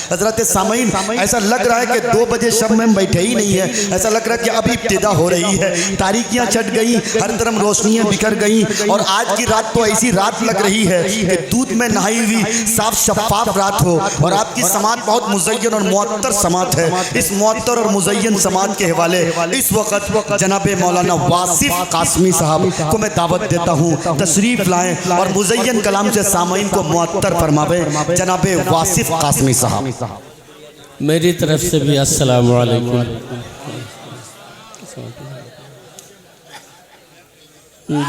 हजरत सामईन, ऐसा लग रहा है कि 2 बजे शब में बैठे ही नहीं है, ऐसा लग रहा है कि अभी इब्तिदा हो रही है। तारीकियां छट गई, हर तरफ रोशनियां बिखर गई और आज की रात तो ऐसी रात लग रही है कि दूध में नहाई हुई साफ शफाफ रात हो। और आपकी समात बहुत मुज़य्यन और मुअत्तर समात है। इस मुअत्तर और मुज़य्यन समात के हवाले इस वक्त जनाब मौलाना वासिफ कासमी साहब को मैं दावत देता हूँ, तशरीफ लाएं और मुज़य्यन कलाम से सामईन को मुअत्तर फरमावे। जनाब वासिफ कासमी साहब, मेरी तरफ से भी अस्सलाम वालेकुम।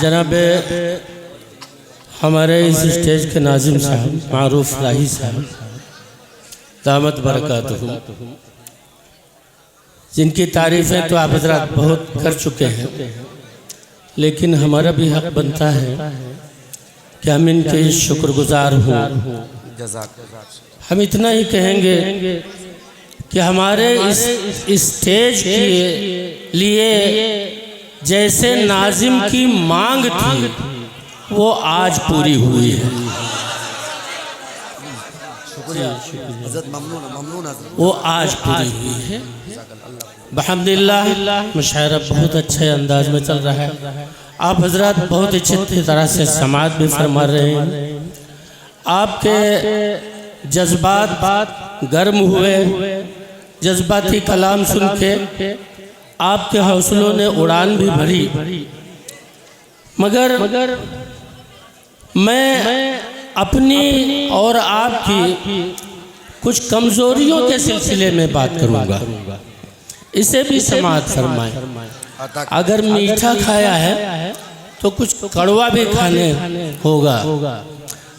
जनाब हमारे इस स्टेज के नाज़िम साहब मारूफ राही साहब दामत बरकातुहू, जिनकी तारीफ़ें तो आप हज़रात बहुत कर चुके हैं, लेकिन हमारा भी हक बनता है कि हम इनके शुक्रगुजार हों। हम इतना ही कहेंगे कि हमारे इस स्टेज के लिए जैसे नाज़िम की मांग थी वो आज पूरी हुई है। वो आज पूरी हुई है अल्हम्दुलिल्लाह। मुशायरा बहुत अच्छे अंदाज में चल रहा है। आप हजरत बहुत अच्छी तरह से समाअत भी फरमा रहे हैं। आपके जज्बात गर्म हुए, जज्बाती कलाम सुन के आपके हौसलों ने उड़ान भी भरी। मगर मैं अपनी और आपकी कुछ कमज़ोरियों के सिलसिले में बात करूँगा, इसे भी समाअत फरमाएं। अगर मीठा खाया है तो कुछ कड़वा भी खाने होगा।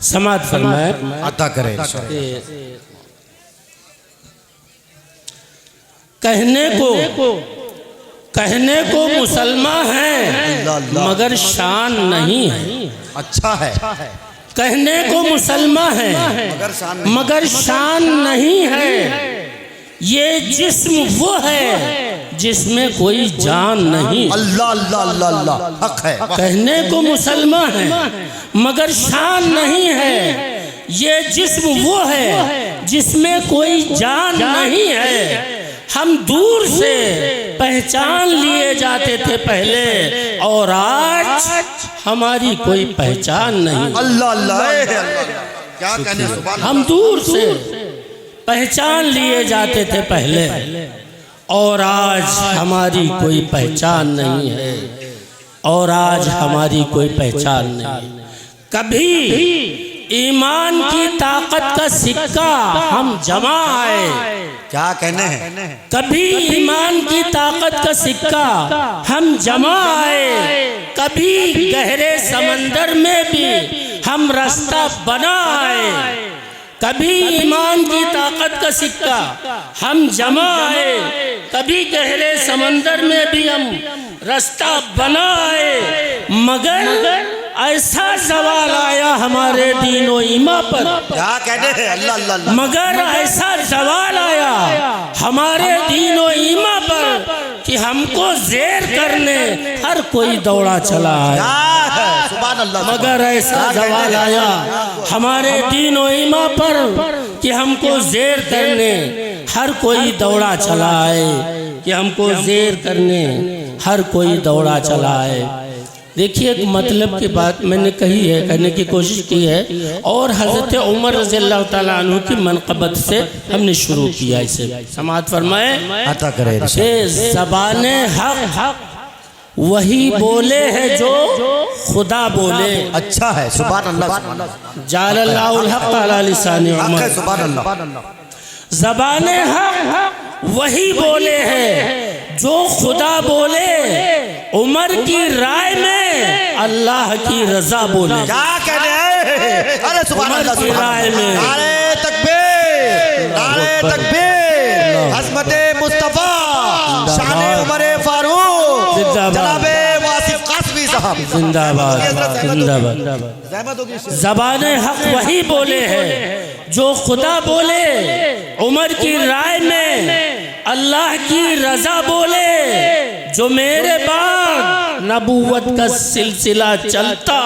समाअत फरमाएं, अता करें। कहने को मुसलमान हैं मगर शान नहीं है। अच्छा है। कहने को मुसलमान हैं मगर शान नहीं है। ये जिस्म वो है जिसमें कोई जान नहीं। अल्लाह अल्लाह अल्लाह अल्लाह, हक है। कहने को मुसलमान है मगर शान नहीं है। ये जिस्म वो है जिसमें कोई जान नहीं है। हम दूर से पहचान लिए जाते थे पहले और आज हमारी कोई पहचान नहीं। अल्लाह अल्लाह, क्या कहने, हम दूर से पहचान लिए जाते थे पहले और आज हमारी कोई पहचान नहीं है। और आज हमारी कोई पहचान नहीं। कभी ईमान की ताकत का सिक्का हम जमा आए। क्या कहने हैं? कभी ईमान की ताकत का सिक्का हम जमा आए। कभी गहरे समंदर में भी हम रास्ता बना आए। कभी ईमान की ताकत का सिक्का हम जमा आए। कभी गहरे समंदर में भी हम रास्ता बना आए। मगर ऐसा सवाल आया हमारे दीनो ईमा पर। क्या कहने हैं? अल्लाह अल्लाह। मगर ऐसा सवाल आया हमारे दीनो ईमा पर कि हमको ज़ेर करने हर कोई दौड़ा चला है। सुभान अल्लाह। मगर ऐसा सवाल आया हमारे दीनो ईमा पर कि हमको ज़ेर करने हर कोई दौड़ा चला है। कि हमको ज़ेर करने हर कोई दौड़ा चला है। देखिए, एक मतलब की बात मैंने कही है, कहने की कोशिश की है और हज़रत उमर रज़ियल्लाहु ताला अन्हु की मनक़बत से हमने शुरू किया। इसे समाअत फरमाए, अता करे। ज़बाने हक़ वही बोले है जो खुदा बोले। अच्छा है। सुभान अल्लाह। जालल्लाहुल हक़ अला लिसानी उमर। सुभान अल्लाह। ज़बाने हक़ वही बोले है जो खुदा बोले। उमर की राय में अल्लाह की रजा बोले। क्या कह रहे हैं? अरे सुभान अल्लाह। उमर की राय में नारे तकबीर, नारे तकबीर। हज़रत मुस्तफ़ा शाने उमर फारूक जनाबे वासिफ कासमी साहब जिंदाबाद जिंदाबाद। ज़बाने हक़ वही बोले है जो खुदा बोले। उमर की राय में अल्लाह की रजा बोले। जो मेरे बाद नबूवत का सिलसिला चलता,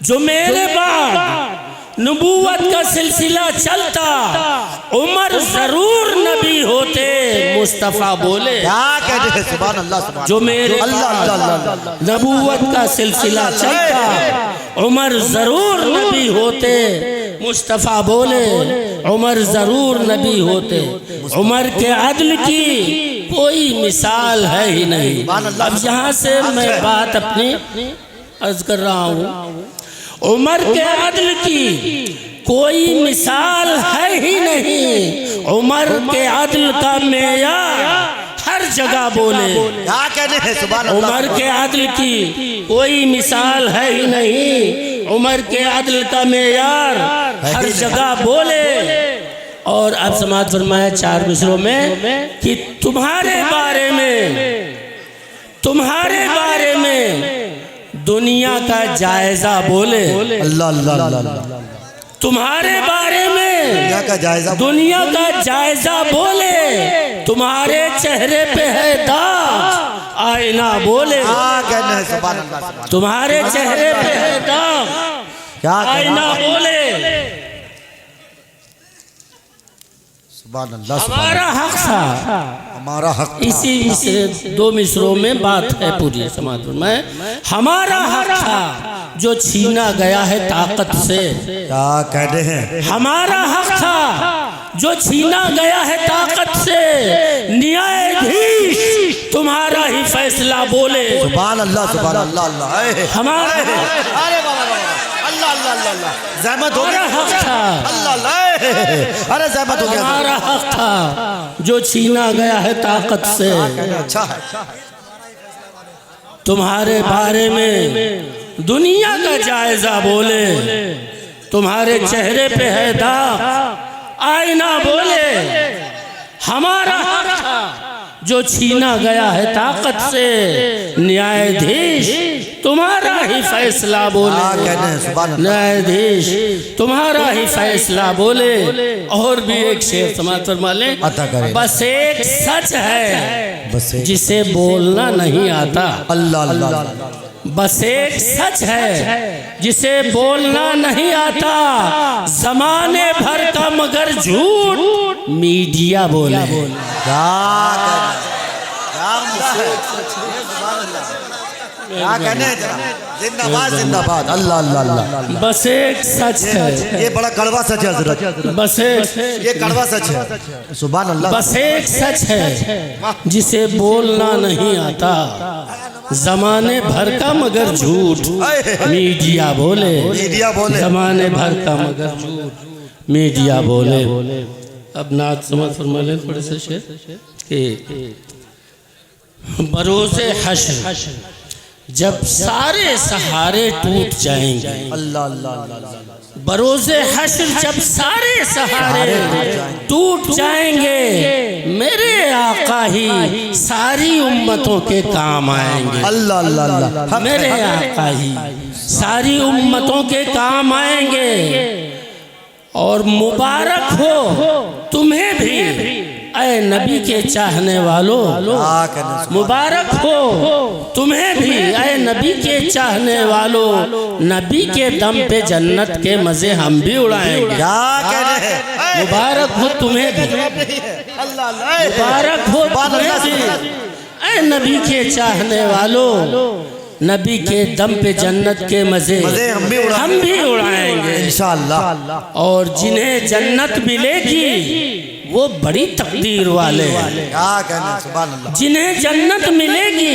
जो मेरे बाद नबूवत का सिलसिला चलता, उमर जरूर नबी होते। मुस्तफ़ा बोले क्या कहते हैं, सुभान अल्लाह, सुभान जो मेरे अल्लाह अल्लाह। नबूवत का सिलसिला चलता, उमर जरूर नबी होते। मुस्तफ़ा बोले उमर जरूर नबी होते। उमर के अदल की कोई मिसाल है ही नहीं। अब यहाँ से मैं बात अपनी अर्ज कर रहा हूँ। उमर के अदल की कोई मिसाल है ही नहीं। उमर के अदल का मेयार हर जगह बोले। क्या कहते हैं, सुभान अल्लाह। उमर के अदल की कोई मिसाल है ही नहीं। उमर के अदल का मेयार हर जगह बोले। और अब समाज फरमाया 4 मिसरों में कि तुम्हारे बारे में दुनिया का जायजा बोले। अल्लाह अल्लाह अल्लाह। तुम्हारे बारे में दुनिया का जायजा बोले। तुम्हारे चेहरे पे है दाग, आईना बोले। क्या कहते हैं, सुभान अल्लाह, सुभान तुम्हारे चेहरे पे है दाग, क्या आईना बोले। सुभान अल्लाह, हमारा हक था, हमारा हक था। इसी मिसरे 2 मिसरों में बात है पूरी समाज में। हमारा हक था जो छीना गया है ताकत से। क्या कहते हैं, हमारा हक था जो छीना गया है ताकत से। न्यायाधीश तुम्हारा ही फैसला बोले। सुभान अल्लाह, सुभान अल्लाह अल्लाह। हमारा अरे बाबा अल्लाह अल्लाह अल्लाह, ज़हमत हो गया। हक था, अल्लाह अल्लाह, अरे ज़हमत हो गया। हमारा हक था जो छीना गया है ताकत से। अच्छा है। तुम्हारे बारे में दुनिया का जायजा बोले। तुम्हारे चेहरे पे है दाग, आईना बोले। हमारा हक था जो छीना गया है ताकत से। न्यायाधीश तुम्हारा ही फैसला बोले। न्यायाधीश तुम्हारा ही फैसला बोले। और भी एक शेर समाज फरमा ले। बस एक सच है जिसे बोलना नहीं आता। अल्लाह अल्लाह। बस एक सच है जिसे बोलना नहीं आता। जमाने भर का मगर झूठ मीडिया बोले। क्या कहने हैं, जिंदाबाद जिंदाबाद, अल्लाह अल्लाह अल्लाह। बस एक सच है, ये बड़ा कड़वा सच है हजरत। बस एक ये कड़वा सच है, सुभान अल्लाह। बस एक सच है जिसे बोलना नहीं आता। जमाने भर का मगर झूठ मीडिया बोले। मीडिया बोले। जमाने भर का मगर झूठ मीडिया बोले। अब नात समझ फरमा लें थोड़े से शेर कि बरोज़े हश्र जब सारे सहारे टूट जाएंगे। अल्लाह अल्लाह। बरोज़े हश्र जब सारे सहारे टूट जाएंगे, मेरे आका ही सारी उम्मतों के काम आएंगे। अल्लाह अल्लाह। मेरे आका ही सारी उम्मतों के काम आएंगे। और मुबारक हो तुम्हें भी ऐ नबी के चाहने वालों। मुबारक हो तुम्हें भी ऐ नबी के चाहने वालों। नबी के दम पे जन्नत के मजे हम भी उड़ाएंगे। मुबारक हो तुम्हें भी, मुबारक हो तुम्हें भी ऐ नबी के चाहने वालों। नबी के दम पे जन्नत के मजे हम भी उड़ाएंगे इंशाअल्लाह। और जिन्हें जन्नत मिलेगी वो बड़ी तकदीर वाले हैं। जिन्हें जन्नत मिलेगी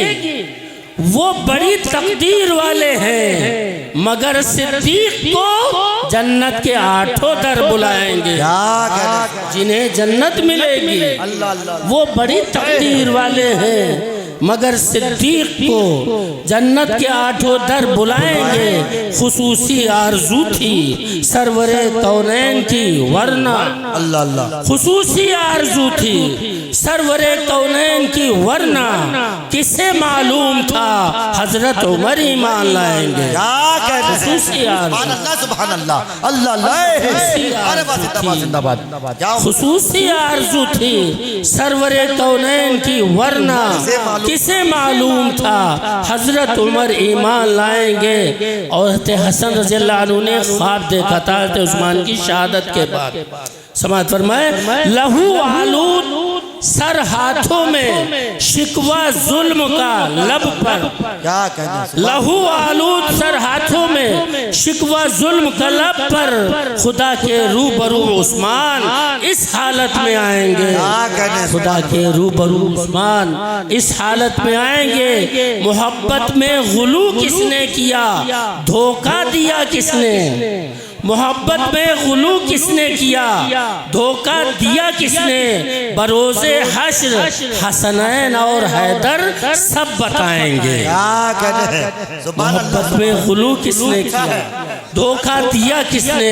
वो बड़ी तकदीर वाले हैं। मगर सिद्दीक को जन्नत के 8 दर बुलाएंगे। जिन्हें जन्नत मिलेगी वो बड़ी तकदीर वाले हैं। मगर सिद्दीक को जन्नत के 8 दर बुलाएंगे। खुसूसी आरज़ू थी सरवरे कौनैन की, वरना खुसूसी आरज़ू थी सरवरे कौनैन की, वरना किसे मालूम था हजरत उमर ईमान लाएंगे। क्या कहते हैं? खुसूसी आरज़ू, सुभान अल्लाह, सुभान अल्लाह, अल्लाह अल्लाह। अरे वाह, जिंदाबाद जिंदाबाद। क्या खुसूसी आरज़ू थी सरवरे कौनैन की, वरना किसे मालूम था हजरत उमर ईमान लाएंगे। और हसन रज़ियल्लाहु अन्हु ने ख्वाब देखा था उस्मान की शहादत के बाद। समाज फरमाए, लहू आलूद सर हाथों में, शिकवा जुल्म का लब पर। क्या कहते हैं? लहू आलूद सर हाथों में, शिकवा जुल्म का लब पर, खुदा के रूबरू उस्मान इस हालत में आएंगे। क्या कहते हैं? खुदा के रूबरू उस्मान इस हालत में आएंगे। मोहब्बत में गुलू किसने किया, धोखा दिया किसने। मोहब्बत में गुलू किसने किया, धोखा दिया किसने। बरोज़े हश्र हसनैन और हैदर सब बताएंगे। क्या कहते हैं? सुभान अल्लाह। मोहब्बत में गुलू किसने किया, धोखा दिया किसने।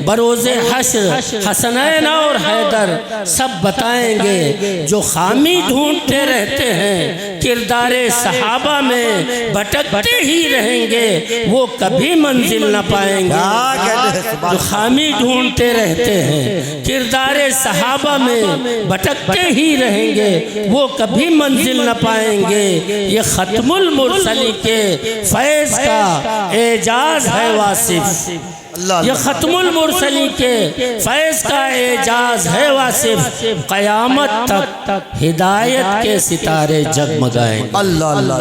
बरोज़े हश्र हसनैन और हैदर सब बताएंगे। जो खामी ढूंढते रहते हैं किरदारे सहाबा में, भटकते ही रहेंगे, वो कभी मंजिल न पाएंगे। जो खामी ढूंढते रहते हैं किरदारे सहाबा में, भटकते ही रहेंगे, वो कभी मंजिल न पाएंगे। ये खत्मुल मुरसली के फैज़ का एजाज है वासिफ। ये खत्मुल मुरसली के फैज़ का एजाज है वासिफ। क़यामत तक हिदायत के सितारे जगमगाएंगे। अल्लाह अल्लाह।